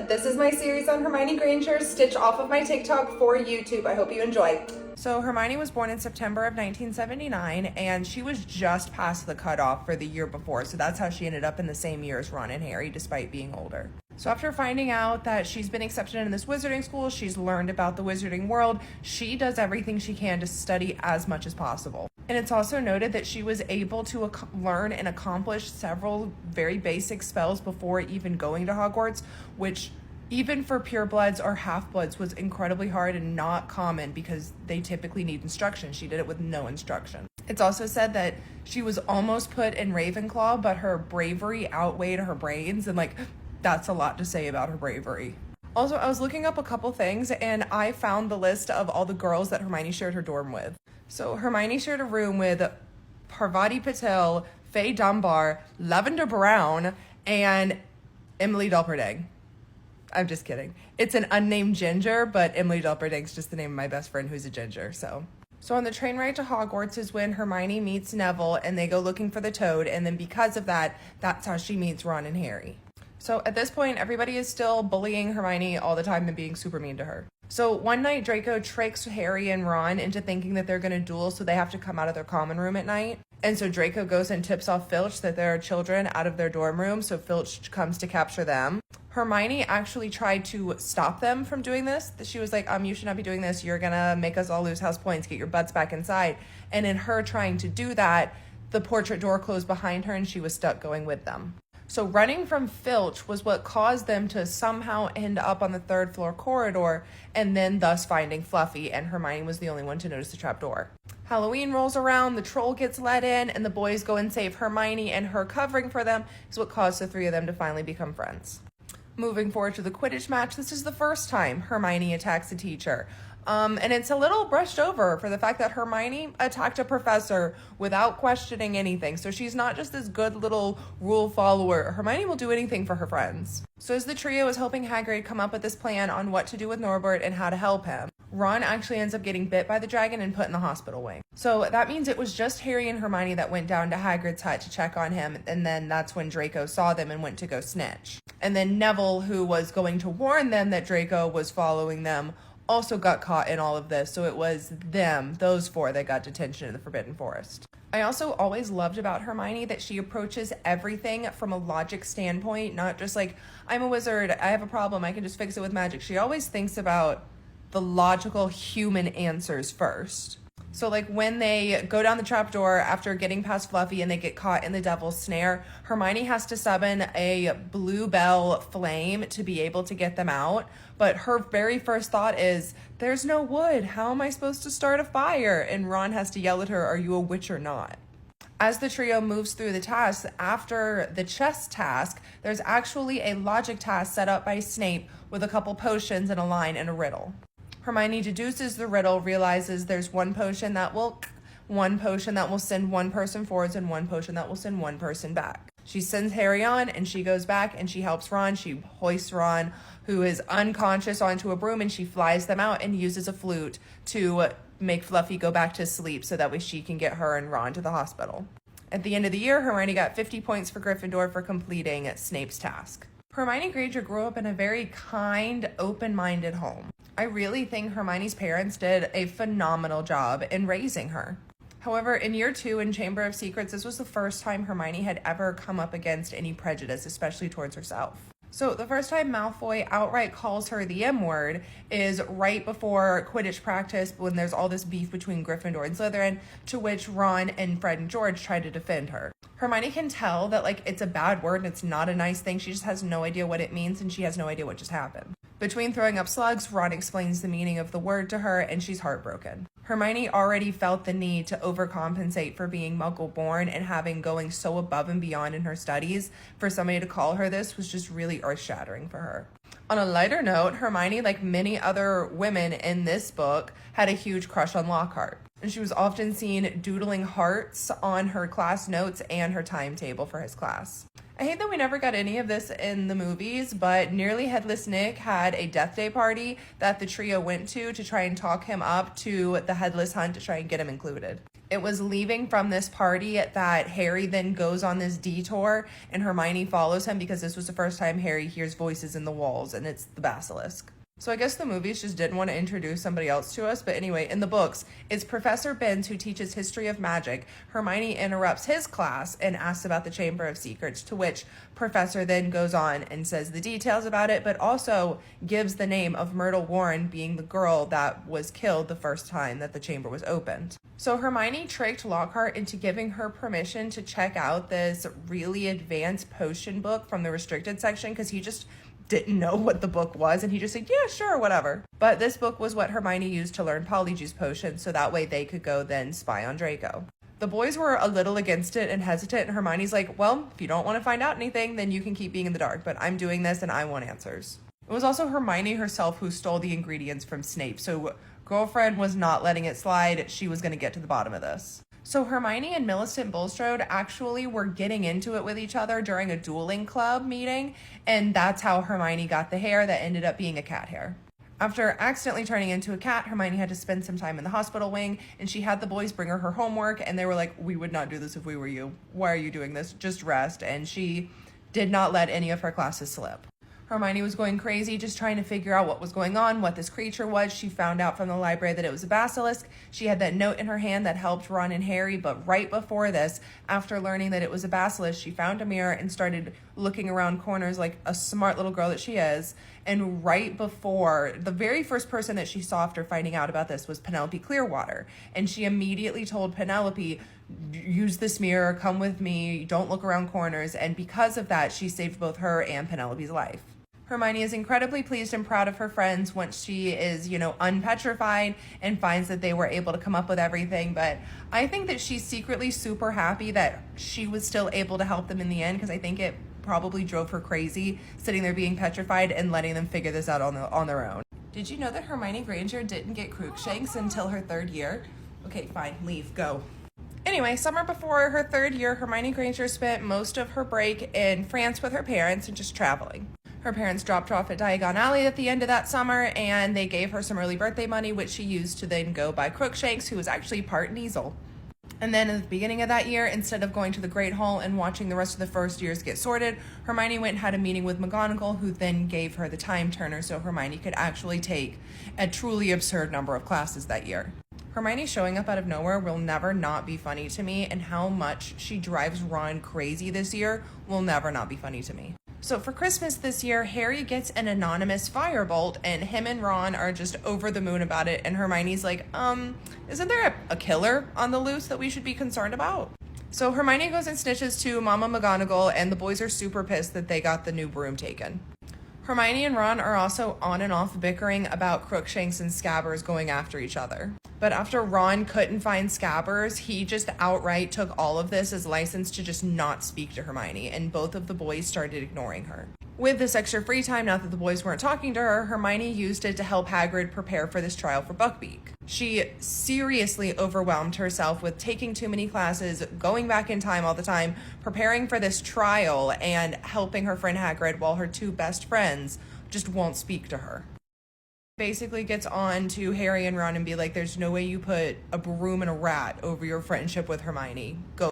This is my series on Hermione Granger, stitched off of my TikTok for YouTube. I hope you enjoy. So Hermione was born in September of 1979, and she was just past the cutoff for the year before, so that's how she ended up in the same year as Ron and Harry, despite being older. So after finding out that she's been accepted in this wizarding school, she's learned about the wizarding world, she does everything she can to study as much as possible. And it's also noted that she was able to learn and accomplish several very basic spells before even going to Hogwarts, which even for purebloods or half-bloods was incredibly hard and not common because they typically need instruction. She did it with no instruction. It's also said that she was almost put in Ravenclaw, but her bravery outweighed her brains, and that's a lot to say about her bravery. Also, I was looking up a couple things, and I found the list of all the girls that Hermione shared her dorm with. So Hermione shared a room with Parvati Patel, Faye Dunbar, Lavender Brown, and Emily Delperdang. I'm just kidding. It's an unnamed ginger, but Emily Delperdang's just the name of my best friend who's a ginger, So on the train ride to Hogwarts is when Hermione meets Neville, and they go looking for the toad, and then because of that, that's how she meets Ron and Harry. So at this point, everybody is still bullying Hermione all the time and being super mean to her. So one night, Draco tricks Harry and Ron into thinking that they're going to duel, so they have to come out of their common room at night. And so Draco goes and tips off Filch that there are children out of their dorm room, so Filch comes to capture them. Hermione actually tried to stop them from doing this. She was like, you should not be doing this. You're going to make us all lose house points. Get your butts back inside. And in her trying to do that, the portrait door closed behind her and she was stuck going with them. So running from Filch was what caused them to somehow end up on the third floor corridor and then thus finding Fluffy, and Hermione was the only one to notice the trapdoor. Halloween rolls around, the troll gets let in, and the boys go and save Hermione, and her covering for them is what caused the three of them to finally become friends. Moving forward to the Quidditch match, this is the first time Hermione attacks a teacher. And it's a little brushed over for the fact that Hermione attacked a professor without questioning anything. So she's not just this good little rule follower. Hermione will do anything for her friends. So as the trio is helping Hagrid come up with this plan on what to do with Norbert and how to help him, Ron actually ends up getting bit by the dragon and put in the hospital wing. So that means it was just Harry and Hermione that went down to Hagrid's hut to check on him, and then that's when Draco saw them and went to go snitch. And then Neville, who was going to warn them that Draco was following them, also got caught in all of this, so it was those four that got detention in the Forbidden Forest. I also always loved about Hermione that she approaches everything from a logic standpoint, not just like, I'm a wizard, I have a problem, I can just fix it with magic. She always thinks about the logical human answers first. So when they go down the trapdoor after getting past Fluffy and they get caught in the devil's snare, Hermione has to summon a bluebell flame to be able to get them out. But her very first thought is, there's no wood. How am I supposed to start a fire? And Ron has to yell at her, are you a witch or not? As the trio moves through the tasks, after the chess task, there's actually a logic task set up by Snape with a couple potions and a line and a riddle. Hermione deduces the riddle, realizes there's one potion that will send one person forwards and one potion that will send one person back. She sends Harry on and she goes back and she helps Ron. She hoists Ron, who is unconscious, onto a broom, and she flies them out and uses a flute to make Fluffy go back to sleep so that way she can get her and Ron to the hospital. At the end of the year, Hermione got 50 points for Gryffindor for completing Snape's task. Hermione Granger grew up in a very kind, open-minded home. I really think Hermione's parents did a phenomenal job in raising her. However, in year 2 in Chamber of Secrets, this was the first time Hermione had ever come up against any prejudice, especially towards herself. So the first time Malfoy outright calls her the M-word is right before Quidditch practice, when there's all this beef between Gryffindor and Slytherin, to which Ron and Fred and George try to defend her. Hermione can tell that it's a bad word and it's not a nice thing. She just has no idea what it means and she has no idea what just happened. Between throwing up slugs, Ron explains the meaning of the word to her and she's heartbroken. Hermione already felt the need to overcompensate for being Muggle-born and going so above and beyond in her studies. For somebody to call her this was just really earth-shattering for her. On a lighter note, Hermione, like many other women in this book, had a huge crush on Lockhart. And she was often seen doodling hearts on her class notes and her timetable for his class. I hate that we never got any of this in the movies, but Nearly Headless Nick had a death day party that the trio went to try and talk him up to the Headless Hunt to try and get him included. It was leaving from this party that Harry then goes on this detour, and Hermione follows him because this was the first time Harry hears voices in the walls, and it's the basilisk. So I guess the movies just didn't want to introduce somebody else to us. But anyway, in the books, it's Professor Binns who teaches history of magic. Hermione interrupts his class and asks about the Chamber of Secrets, to which Professor then goes on and says the details about it, but also gives the name of Myrtle Warren being the girl that was killed the first time that the chamber was opened. So Hermione tricked Lockhart into giving her permission to check out this really advanced potion book from the restricted section, because he just didn't know what the book was, and he just said, yeah, sure, whatever. But this book was what Hermione used to learn Polyjuice potions, so that way they could go then spy on Draco. The boys were a little against it and hesitant, and Hermione's like, well, if you don't want to find out anything, then you can keep being in the dark, but I'm doing this and I want answers. It was also Hermione herself who stole the ingredients from Snape, so girlfriend was not letting it slide. She was going to get to the bottom of this. So Hermione and Millicent Bulstrode actually were getting into it with each other during a dueling club meeting, and that's how Hermione got the hair that ended up being a cat hair. After accidentally turning into a cat, Hermione had to spend some time in the hospital wing, and she had the boys bring her homework, and they were like, we would not do this if we were you. Why are you doing this? Just rest. And she did not let any of her classes slip. Hermione was going crazy, just trying to figure out what was going on, what this creature was. She found out from the library that it was a basilisk. She had that note in her hand that helped Ron and Harry, but right before this, after learning that it was a basilisk, she found a mirror and started looking around corners like a smart little girl that she is. And right before, the very first person that she saw after finding out about this was Penelope Clearwater. And she immediately told Penelope, use this mirror, come with me, don't look around corners. And because of that, she saved both her and Penelope's life. Hermione is incredibly pleased and proud of her friends once she is, unpetrified and finds that they were able to come up with everything. But I think that she's secretly super happy that she was still able to help them in the end, because I think it probably drove her crazy sitting there being petrified and letting them figure this out on their own. Did you know that Hermione Granger didn't get Crookshanks until her 3rd year? Okay, fine, leave, go. Anyway, summer before her 3rd year, Hermione Granger spent most of her break in France with her parents and just traveling. Her parents dropped her off at Diagon Alley at the end of that summer, and they gave her some early birthday money, which she used to then go buy Crookshanks, who was actually part Kneazle. And then at the beginning of that year, instead of going to the Great Hall and watching the rest of the first years get sorted, Hermione went and had a meeting with McGonagall, who then gave her the time turner so Hermione could actually take a truly absurd number of classes that year. Hermione showing up out of nowhere will never not be funny to me, and how much she drives Ron crazy this year will never not be funny to me. So for Christmas this year, Harry gets an anonymous firebolt, and him and Ron are just over the moon about it, and Hermione's like, isn't there a killer on the loose that we should be concerned about? So Hermione goes and snitches to Mama McGonagall, and the boys are super pissed that they got the new broom taken. Hermione and Ron are also on and off bickering about Crookshanks and Scabbers going after each other. But after Ron couldn't find Scabbers, he just outright took all of this as license to just not speak to Hermione, and both of the boys started ignoring her. With this extra free time, now that the boys weren't talking to her, Hermione used it to help Hagrid prepare for this trial for Buckbeak. She seriously overwhelmed herself with taking too many classes, going back in time all the time, preparing for this trial, and helping her friend Hagrid while her 2 best friends just won't speak to her. Basically gets on to Harry and Ron and be like, there's no way you put a broom and a rat over your friendship with Hermione. Go.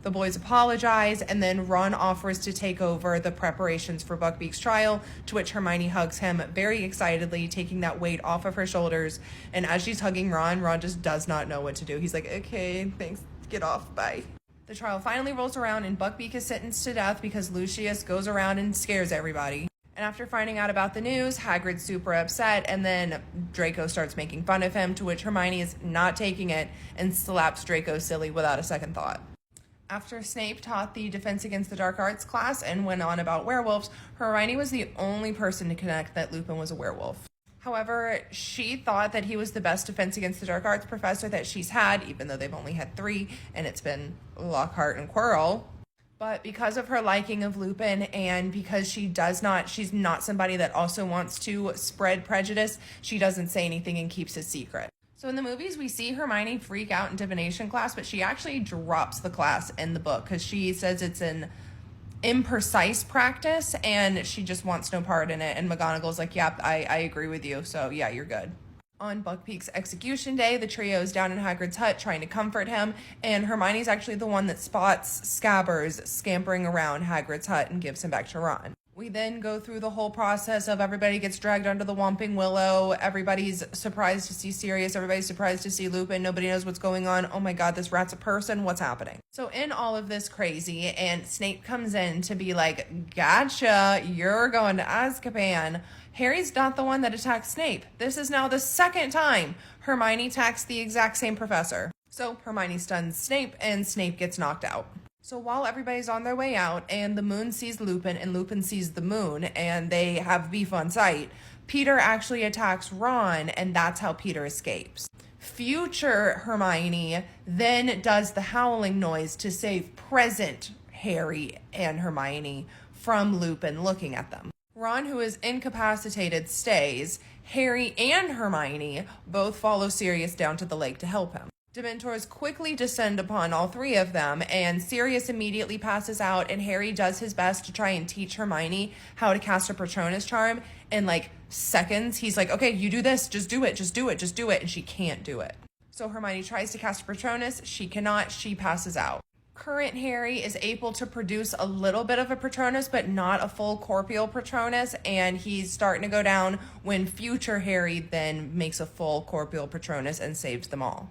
The boys apologize, and then Ron offers to take over the preparations for Buckbeak's trial, to which Hermione hugs him very excitedly, taking that weight off of her shoulders. And as she's hugging Ron, Ron just does not know what to do. He's like, okay, thanks, get off, bye. The trial finally rolls around, and Buckbeak is sentenced to death because Lucius goes around and scares everybody. And after finding out about the news, Hagrid's super upset, and then Draco starts making fun of him, to which Hermione is not taking it and slaps Draco silly without a second thought. After Snape taught the Defense Against the Dark Arts class and went on about werewolves, Hermione was the only person to connect that Lupin was a werewolf. However, she thought that he was the best Defense Against the Dark Arts professor that she's had, even though they've only had 3, and it's been Lockhart and Quirrell. But because of her liking of Lupin, and because she's not somebody that also wants to spread prejudice, she doesn't say anything and keeps it secret. So in the movies, we see Hermione freak out in divination class, but she actually drops the class in the book because she says it's an imprecise practice and she just wants no part in it. And McGonagall's like, yep, I agree with you. So yeah, you're good. On Buckbeak's execution day, the trio is down in Hagrid's hut trying to comfort him, and Hermione's actually the one that spots Scabbers scampering around Hagrid's hut and gives him back to Ron. We then go through the whole process of everybody gets dragged under the Whomping Willow, everybody's surprised to see Sirius, everybody's surprised to see Lupin, nobody knows what's going on, oh my god, this rat's a person, what's happening? So in all of this crazy, and Snape comes in to be like, gotcha, you're going to Azkaban. Harry's not the one that attacked Snape. This is now the second time Hermione attacks the exact same professor. So Hermione stuns Snape, and Snape gets knocked out. So while everybody's on their way out, and the moon sees Lupin, and Lupin sees the moon, and they have beef on sight, Peter actually attacks Ron, and that's how Peter escapes. Future Hermione then does the howling noise to save present Harry and Hermione from Lupin looking at them. Ron, who is incapacitated, stays. Harry and Hermione both follow Sirius down to the lake to help him. Dementors quickly descend upon all three of them, and Sirius immediately passes out, and Harry does his best to try and teach Hermione how to cast a Patronus charm. In like seconds, he's like, okay, you do this, just do it, just do it, just do it, and she can't do it. So Hermione tries to cast a Patronus, she cannot, she passes out. Current Harry is able to produce a little bit of a Patronus, but not a full corporeal Patronus, and he's starting to go down when future Harry then makes a full corporeal Patronus and saves them all.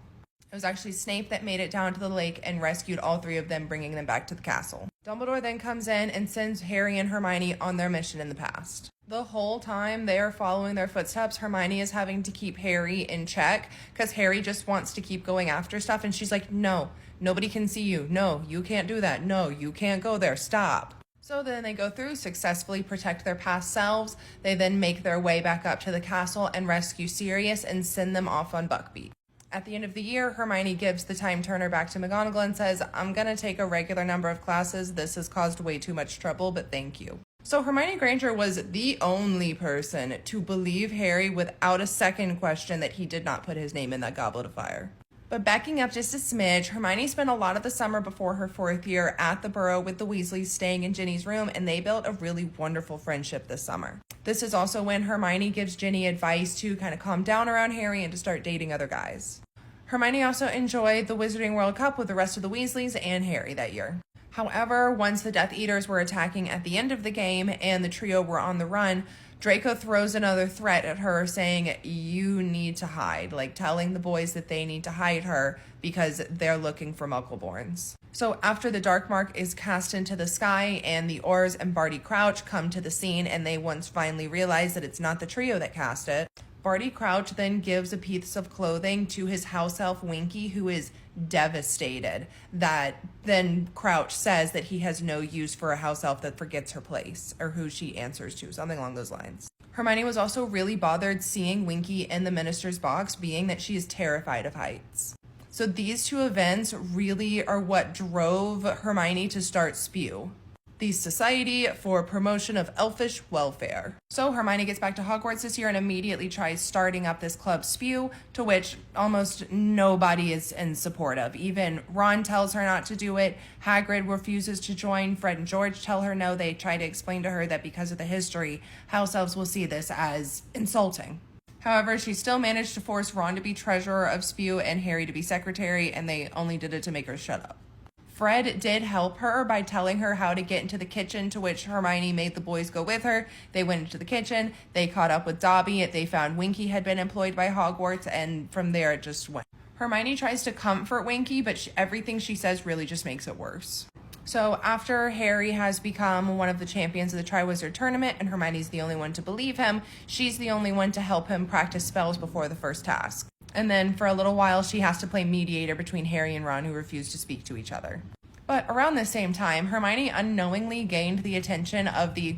It was actually Snape that made it down to the lake and rescued all three of them, bringing them back to the castle. Dumbledore then comes in and sends Harry and Hermione on their mission in the past. The whole time they are following their footsteps, Hermione is having to keep Harry in check because Harry just wants to keep going after stuff, and she's like, no, nobody can see you. No, you can't do that. No, you can't go there. Stop. So then they go through, successfully protect their past selves. They then make their way back up to the castle and rescue Sirius and send them off on Buckbeak. At the end of the year, Hermione gives the time turner back to McGonagall and says, I'm going to take a regular number of classes. This has caused way too much trouble, but thank you. So Hermione Granger was the only person to believe Harry without a second question that he did not put his name in that goblet of fire. But backing up just a smidge, Hermione spent a lot of the summer before her 4th year at the Burrow with the Weasleys, staying in Ginny's room, and they built a really wonderful friendship this summer. This is also when Hermione gives Ginny advice to kind of calm down around Harry and to start dating other guys. Hermione also enjoyed the Wizarding World Cup with the rest of the Weasleys and Harry that year. However, once the Death Eaters were attacking at the end of the game and the trio were on the run, Draco throws another threat at her saying, you need to hide, like telling the boys that they need to hide her because they're looking for Muggleborns. So after the Dark Mark is cast into the sky and the Oars and Barty Crouch come to the scene and they once finally realize that it's not the trio that cast it, Barty Crouch then gives a piece of clothing to his house elf Winky, who is devastated that then Crouch says that he has no use for a house elf that forgets her place, or who she answers to, something along those lines. Hermione was also really bothered seeing Winky in the minister's box, being that she is terrified of heights. So these two events really are what drove Hermione to start Spew, the Society for Promotion of Elfish Welfare. So Hermione gets back to Hogwarts this year and immediately tries starting up this club Spew, to which almost nobody is in support of. Even Ron tells her not to do it. Hagrid refuses to join. Fred and George tell her no. They try to explain to her that because of the history, house elves will see this as insulting. However, she still managed to force Ron to be treasurer of Spew and Harry to be secretary, and they only did it to make her shut up. Fred did help her by telling her how to get into the kitchen, to which Hermione made the boys go with her. They went into the kitchen, they caught up with Dobby, they found Winky had been employed by Hogwarts, and from there it just went. Hermione tries to comfort Winky, but everything she says really just makes it worse. So after Harry has become one of the champions of the Triwizard Tournament, and Hermione's the only one to believe him, she's the only one to help him practice spells before the first task. And then for a little while, she has to play mediator between Harry and Ron, who refuse to speak to each other. But around the same time, Hermione unknowingly gained the attention of the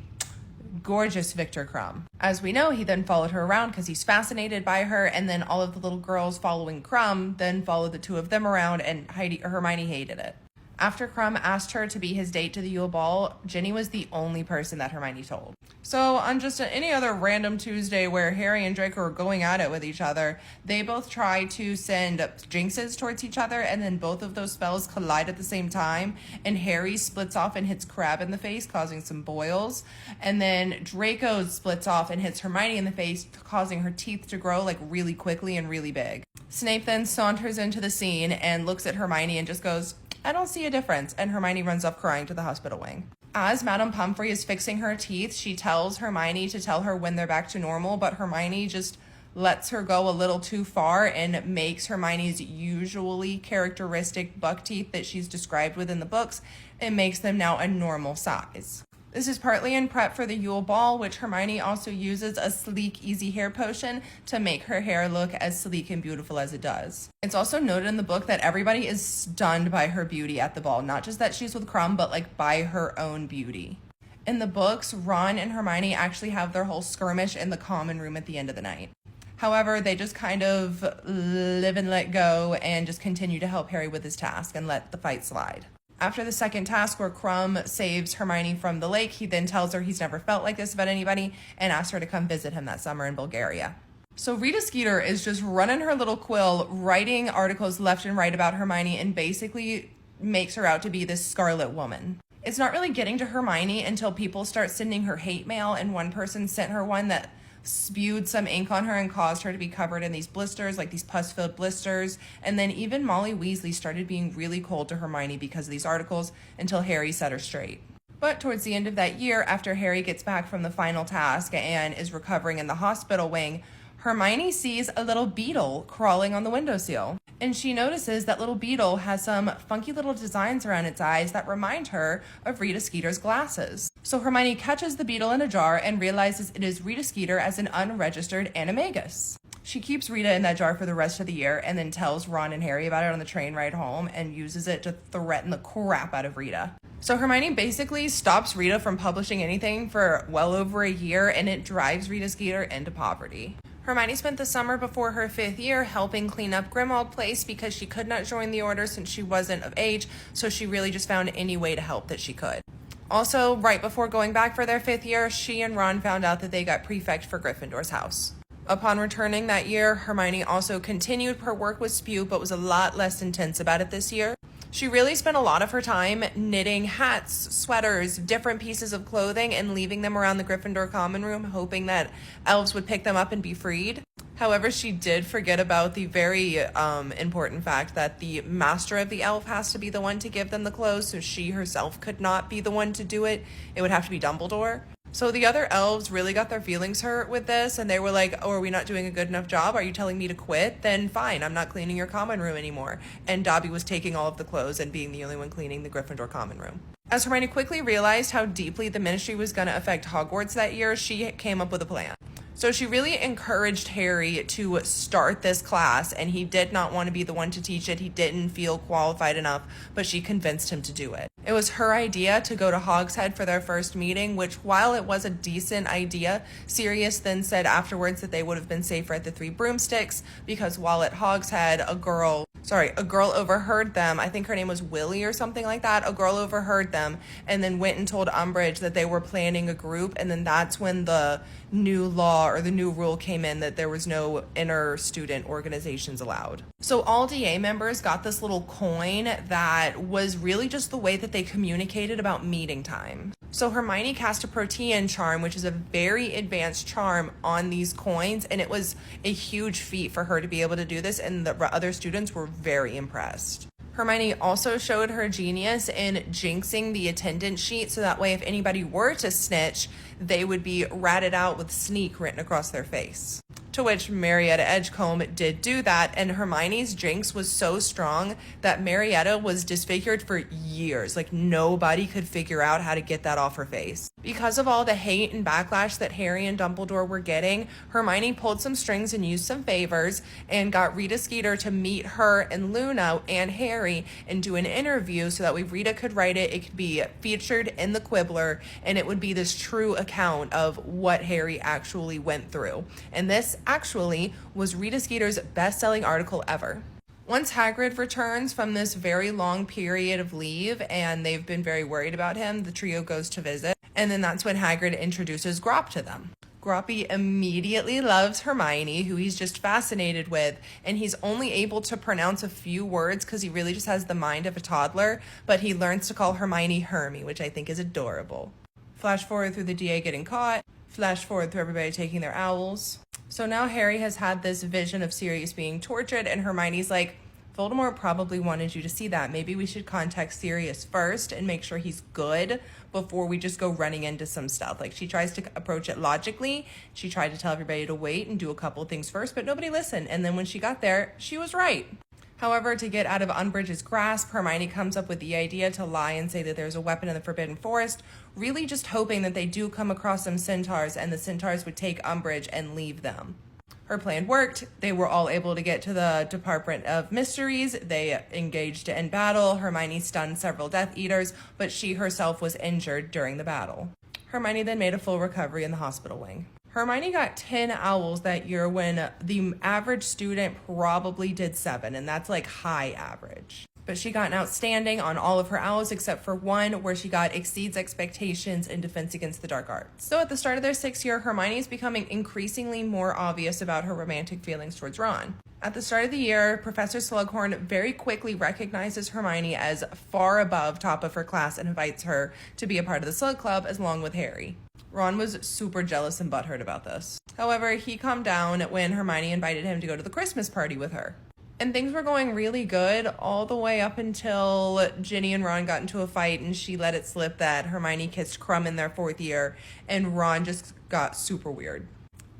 gorgeous Victor Crumb. As we know, he then followed her around because he's fascinated by her, and then all of the little girls following Crumb then followed the two of them around, and Hermione hated it. After Crumb asked her to be his date to the Yule Ball, Ginny was the only person that Hermione told. So on just any other random Tuesday where Harry and Draco are going at it with each other, they both try to send jinxes towards each other, and then both of those spells collide at the same time, and Harry splits off and hits Crabbe in the face, causing some boils, and then Draco splits off and hits Hermione in the face, causing her teeth to grow like really quickly and really big. Snape then saunters into the scene and looks at Hermione and just goes, "I don't see a difference," and Hermione runs off crying to the hospital wing. As Madame Pomfrey is fixing her teeth, she tells Hermione to tell her when they're back to normal, but Hermione just lets her go a little too far and makes Hermione's usually characteristic buck teeth that she's described within the books and makes them now a normal size. This is partly in prep for the Yule Ball, which Hermione also uses a sleek, easy hair potion to make her hair look as sleek and beautiful as it does. It's also noted in the book that everybody is stunned by her beauty at the ball, not just that she's with Crumb, but like by her own beauty. In the books, Ron and Hermione actually have their whole skirmish in the common room at the end of the night. However, they just kind of live and let go and just continue to help Harry with his task and let the fight slide. After the second task where Crumb saves Hermione from the lake, he then tells her he's never felt like this about anybody and asks her to come visit him that summer in Bulgaria. So Rita Skeeter is just running her little quill, writing articles left and right about Hermione, and basically makes her out to be this Scarlet Woman. It's not really getting to Hermione until people start sending her hate mail, and one person sent her one that spewed some ink on her and caused her to be covered in these blisters, like these pus-filled blisters. And then even Molly Weasley started being really cold to Hermione because of these articles until Harry set her straight. But towards the end of that year, after Harry gets back from the final task and is recovering in the hospital wing, Hermione sees a little beetle crawling on the windowsill. And she notices that little beetle has some funky little designs around its eyes that remind her of Rita Skeeter's glasses. So Hermione catches the beetle in a jar and realizes it is Rita Skeeter as an unregistered animagus. She keeps Rita in that jar for the rest of the year and then tells Ron and Harry about it on the train ride home and uses it to threaten the crap out of Rita. So Hermione basically stops Rita from publishing anything for well over a year, and it drives Rita Skeeter into poverty. Hermione spent the summer before her 5th year helping clean up Grimmauld Place because she could not join the order since she wasn't of age, so she really just found any way to help that she could. Also, right before going back for their 5th year, she and Ron found out that they got prefect for Gryffindor's house. Upon returning that year, Hermione also continued her work with Spew, but was a lot less intense about it this year. She really spent a lot of her time knitting hats, sweaters, different pieces of clothing, and leaving them around the Gryffindor common room, hoping that elves would pick them up and be freed. However, she did forget about the very important fact that the master of the elf has to be the one to give them the clothes, so she herself could not be the one to do it. It would have to be Dumbledore. So the other elves really got their feelings hurt with this, and they were like, "Oh, are we not doing a good enough job? Are you telling me to quit? Then fine, I'm not cleaning your common room anymore." And Dobby was taking all of the clothes and being the only one cleaning the Gryffindor common room. As Hermione quickly realized how deeply the ministry was going to affect Hogwarts that year, she came up with a plan. So she really encouraged Harry to start this class, and he did not want to be the one to teach it. He didn't feel qualified enough, but she convinced him to do it. It was her idea to go to Hogshead for their first meeting, which, while it was a decent idea, Sirius then said afterwards that they would have been safer at the Three Broomsticks, because while at Hogshead, a girl overheard them. I think her name was Willie or something like that. A girl overheard them and then went and told Umbridge that they were planning a group, and then that's when the new law or the new rule came in that there was no inter-student organizations allowed. So all DA members got this little coin that was really just the way that they communicated about meeting time. So Hermione cast a Protean charm, which is a very advanced charm, on these coins, and it was a huge feat for her to be able to do this, and the other students were very impressed. Hermione also showed her genius in jinxing the attendance sheet, so that way if anybody were to snitch, they would be ratted out with sneak written across their face. To which Marietta Edgecombe did do that, and Hermione's jinx was so strong that Marietta was disfigured for years. Like, nobody could figure out how to get that off her face. Because of all the hate and backlash that Harry and Dumbledore were getting, Hermione pulled some strings and used some favors and got Rita Skeeter to meet her and Luna and Harry and do an interview so that way Rita could write it, it could be featured in the Quibbler, and it would be this true account of what Harry actually went through. And this actually was Rita Skeeter's best-selling article ever. Once Hagrid returns from this very long period of leave and they've been very worried about him, the trio goes to visit. And then that's when Hagrid introduces Grop to them. Groppy immediately loves Hermione, who he's just fascinated with, and he's only able to pronounce a few words because he really just has the mind of a toddler, but he learns to call Hermione Hermy, which I think is adorable. Flash forward through the DA getting caught, flash forward through everybody taking their owls. So now Harry has had this vision of Sirius being tortured, and Hermione's like, Voldemort probably wanted you to see that. Maybe we should contact Sirius first and make sure he's good before we just go running into some stuff. Like, she tries to approach it logically. She tried to tell everybody to wait and do a couple things first, but nobody listened. And then when she got there, she was right. However, to get out of Umbridge's grasp, Hermione comes up with the idea to lie and say that there's a weapon in the Forbidden Forest, really just hoping that they do come across some centaurs and the centaurs would take Umbridge and leave them. Her plan worked. They were all able to get to the Department of Mysteries. They engaged in battle. Hermione stunned several Death Eaters, but she herself was injured during the battle. Hermione then made a full recovery in the hospital wing. Hermione got 10 owls that year when the average student probably did 7, and that's like high average. But she got an outstanding on all of her owls except for one where she got exceeds expectations in Defense Against the Dark Arts. So at the start of their 6th year, Hermione is becoming increasingly more obvious about her romantic feelings towards Ron. At the start of the year, Professor Slughorn very quickly recognizes Hermione as far above top of her class and invites her to be a part of the Slug Club along with Harry. Ron was super jealous and butthurt about this. However, he calmed down when Hermione invited him to go to the Christmas party with her. And things were going really good all the way up until Ginny and Ron got into a fight and she let it slip that Hermione kissed Crumb in their 4th year and Ron just got super weird.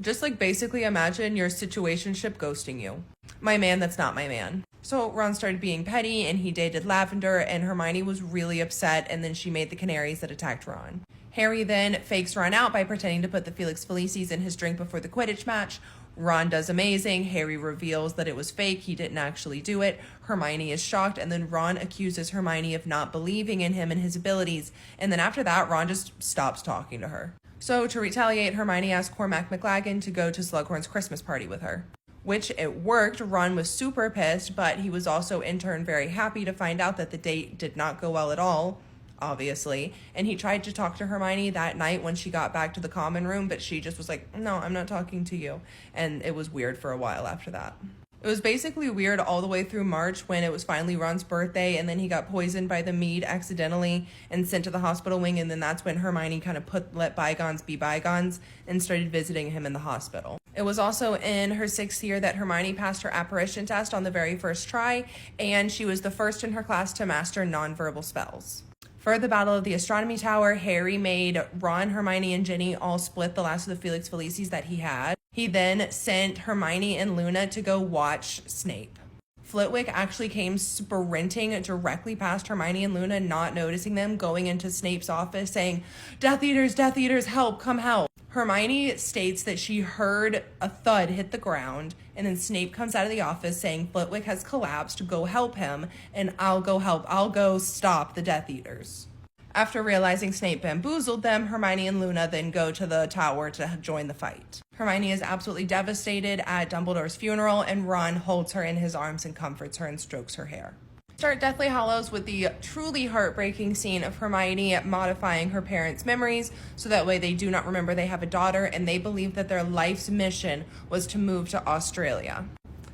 Just like basically imagine your situationship ghosting you. My man that's not my man. So Ron started being petty and he dated Lavender and Hermione was really upset and then she made the canaries that attacked Ron. Harry then fakes Ron out by pretending to put the Felix Felicis in his drink before the Quidditch match. Ron does amazing. Harry reveals that it was fake. He didn't actually do it. Hermione is shocked, and then Ron accuses Hermione of not believing in him and his abilities. And then after that, Ron just stops talking to her. So to retaliate, Hermione asked Cormac McLaggen to go to Slughorn's Christmas party with her. Which it worked. Ron was super pissed, but he was also in turn very happy to find out that the date did not go well at all. Obviously, and he tried to talk to Hermione that night when she got back to the common room, but she just was like, no, I'm not talking to you. And it was weird for a while after that. It was basically weird all the way through March when it was finally Ron's birthday, and then he got poisoned by the mead accidentally and sent to the hospital wing, and then that's when Hermione kind of let bygones be bygones and started visiting him in the hospital. It was also in her 6th year that Hermione passed her apparition test on the very first try, and she was the first in her class to master nonverbal spells. For the Battle of the Astronomy Tower, Harry made Ron, Hermione, and Ginny all split the last of the Felix Felicis that he had. He then sent Hermione and Luna to go watch Snape. Flitwick actually came sprinting directly past Hermione and Luna, not noticing them, going into Snape's office saying, Death Eaters, help, come help. Hermione states that she heard a thud hit the ground, and then Snape comes out of the office saying Flitwick has collapsed, go help him, and I'll go stop the Death Eaters. After realizing Snape bamboozled them, Hermione and Luna then go to the tower to join the fight. Hermione is absolutely devastated at Dumbledore's funeral, and Ron holds her in his arms and comforts her and strokes her hair. Start Deathly Hallows with the truly heartbreaking scene of Hermione modifying her parents' memories so that way they do not remember they have a daughter and they believe that their life's mission was to move to Australia.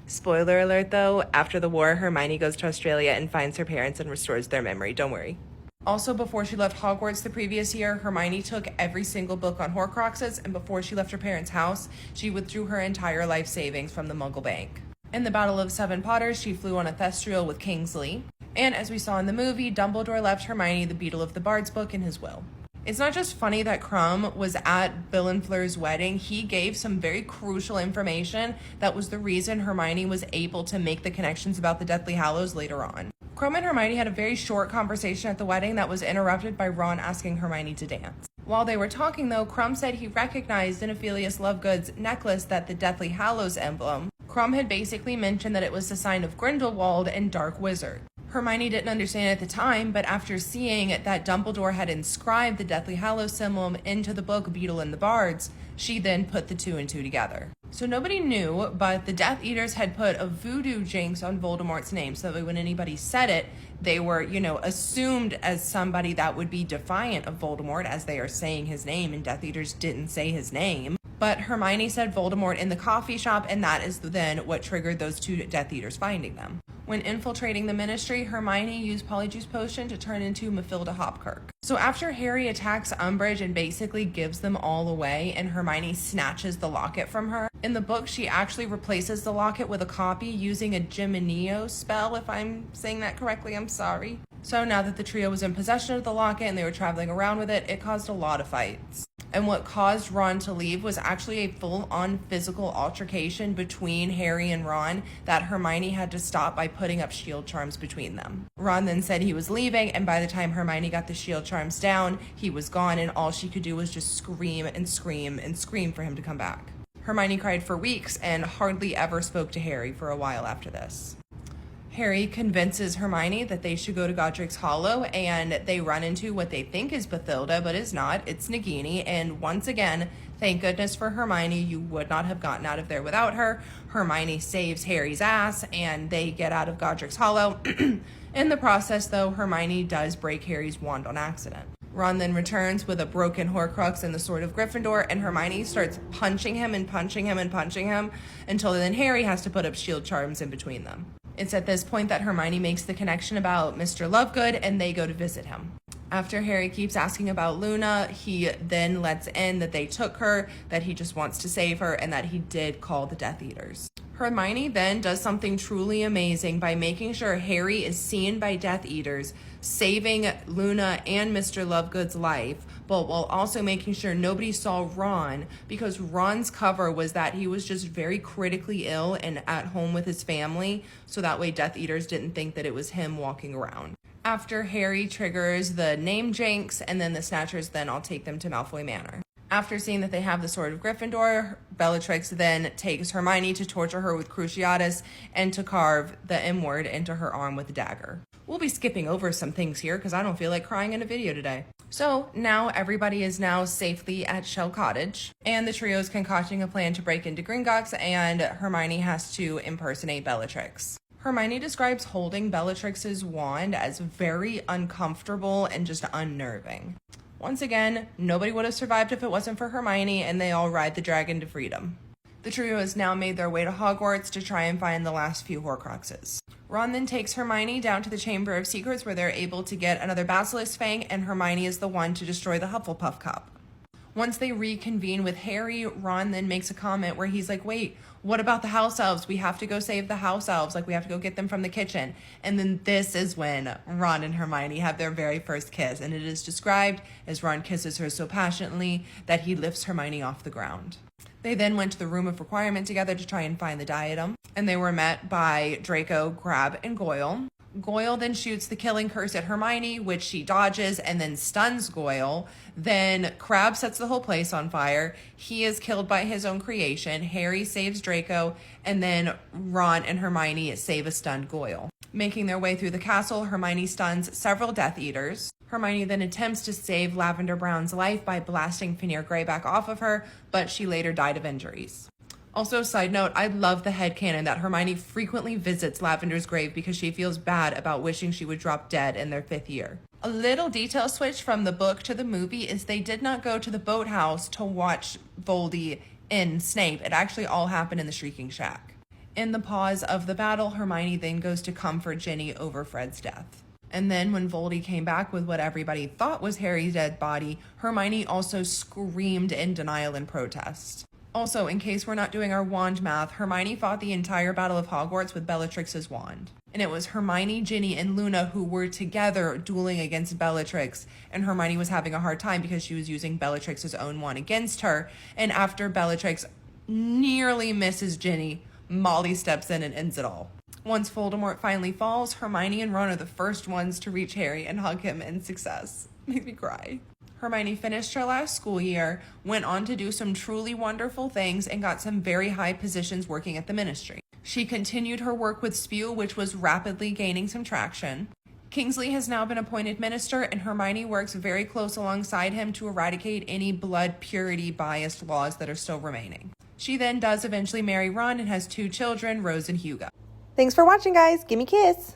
Spoiler alert though, after the war, Hermione goes to Australia and finds her parents and restores their memory, don't worry. Also, before she left Hogwarts the previous year, Hermione took every single book on Horcruxes, and before she left her parents' house, she withdrew her entire life savings from the Muggle Bank. In the Battle of Seven Potters, she flew on a Thestriel with Kingsley. And as we saw in the movie, Dumbledore left Hermione the Beetle of the Bard's book in his will. It's not just funny that Crumb was at Bill and Fleur's wedding. He gave some very crucial information that was the reason Hermione was able to make the connections about the Deathly Hallows later on. Crumb and Hermione had a very short conversation at the wedding that was interrupted by Ron asking Hermione to dance. While they were talking though, Crumb said he recognized in Ophelius Lovegood's necklace that the Deathly Hallows emblem. Crumb had basically mentioned that it was the sign of Grindelwald and Dark Wizard. Hermione didn't understand it at the time, but after seeing that Dumbledore had inscribed the Deathly Hallows symbol into the book Beetle and the Bards, she then put the two and two together. So nobody knew, but the Death Eaters had put a voodoo jinx on Voldemort's name, so that when anybody said it, they were, assumed as somebody that would be defiant of Voldemort, as they are saying his name, and Death Eaters didn't say his name. But Hermione said Voldemort in the coffee shop, and that is then what triggered those two Death Eaters finding them. When infiltrating the Ministry, Hermione used Polyjuice potion to turn into Mathilda Hopkirk. So after Harry attacks Umbridge and basically gives them all away, and Hermione snatches the locket from her, in the book she actually replaces the locket with a copy using a Geminio spell, if I'm saying that correctly, I'm sorry. So now that the trio was in possession of the locket and they were traveling around with it, it caused a lot of fights. And what caused Ron to leave was actually a full-on physical altercation between Harry and Ron that Hermione had to stop by putting up shield charms between them. Ron then said he was leaving, and by the time Hermione got the shield charms down, he was gone, and all she could do was just scream and scream and scream for him to come back. Hermione cried for weeks and hardly ever spoke to Harry for a while after this. Harry convinces Hermione that they should go to Godric's Hollow, and they run into what they think is Bathilda, but is not. It's Nagini, and once again, thank goodness for Hermione, you would not have gotten out of there without her. Hermione saves Harry's ass, and they get out of Godric's Hollow. In the process, though, Hermione does break Harry's wand on accident. Ron then returns with a broken Horcrux and the Sword of Gryffindor, and Hermione starts punching him and punching him and punching him until then Harry has to put up shield charms in between them. It's at this point that Hermione makes the connection about Mr. Lovegood, and they go to visit him. After Harry keeps asking about Luna, he then lets in that they took her, that he just wants to save her, and that he did call the Death Eaters. Hermione then does something truly amazing by making sure Harry is seen by Death Eaters, saving Luna and Mr. Lovegood's life, but while also making sure nobody saw Ron, because Ron's cover was that he was just very critically ill and at home with his family, so that way Death Eaters didn't think that it was him walking around. After Harry triggers the name jinx, and then the Snatchers then all take them to Malfoy Manor. After seeing that they have the Sword of Gryffindor, Bellatrix then takes Hermione to torture her with Cruciatus and to carve the M word into her arm with a dagger. We'll be skipping over some things here because I don't feel like crying in a video today. So now everybody is now safely at Shell Cottage, and the trio is concocting a plan to break into Gringotts, and Hermione has to impersonate Bellatrix. Hermione describes holding Bellatrix's wand as very uncomfortable and just unnerving. Once again, nobody would have survived if it wasn't for Hermione, and they all ride the dragon to freedom. The trio has now made their way to Hogwarts to try and find the last few Horcruxes. Ron then takes Hermione down to the Chamber of Secrets, where they're able to get another Basilisk Fang, and Hermione is the one to destroy the Hufflepuff Cup. Once they reconvene with Harry, Ron then makes a comment where he's like, wait, what about the house elves? We have to go save the house elves. Like, we have to go get them from the kitchen. And then this is when Ron and Hermione have their very first kiss. And it is described as Ron kisses her so passionately that he lifts Hermione off the ground. They then went to the Room of Requirement together to try and find the diadem. And they were met by Draco, Crabbe, and Goyle. Goyle then shoots the killing curse at Hermione, which she dodges and then stuns Goyle. Then Crabbe sets the whole place on fire. He is killed by his own creation. Harry saves Draco, and then Ron and Hermione save a stunned Goyle. Making their way through the castle, Hermione stuns several Death Eaters. Hermione then attempts to save Lavender Brown's life by blasting Fenrir Greyback off of her, but she later died of injuries. Also, side note, I love the headcanon that Hermione frequently visits Lavender's grave because she feels bad about wishing she would drop dead in their 5th year. A little detail switch from the book to the movie is they did not go to the boathouse to watch Voldy and Snape. It actually all happened in the Shrieking Shack. In the pause of the battle, Hermione then goes to comfort Ginny over Fred's death. And then when Voldy came back with what everybody thought was Harry's dead body, Hermione also screamed in denial and protest. Also, in case we're not doing our wand math, Hermione fought the entire Battle of Hogwarts with Bellatrix's wand. And it was Hermione, Ginny, and Luna who were together dueling against Bellatrix, and Hermione was having a hard time because she was using Bellatrix's own wand against her. And after Bellatrix nearly misses Ginny, Molly steps in and ends it all. Once Voldemort finally falls, Hermione and Ron are the first ones to reach Harry and hug him in success. Made me cry. Hermione finished her last school year, went on to do some truly wonderful things, and got some very high positions working at the Ministry. She continued her work with Spew, which was rapidly gaining some traction. Kingsley has now been appointed minister, and Hermione works very close alongside him to eradicate any blood purity biased laws that are still remaining. She then does eventually marry Ron and has 2 children, Rose and Hugo. Thanks for watching, guys. Give me a kiss.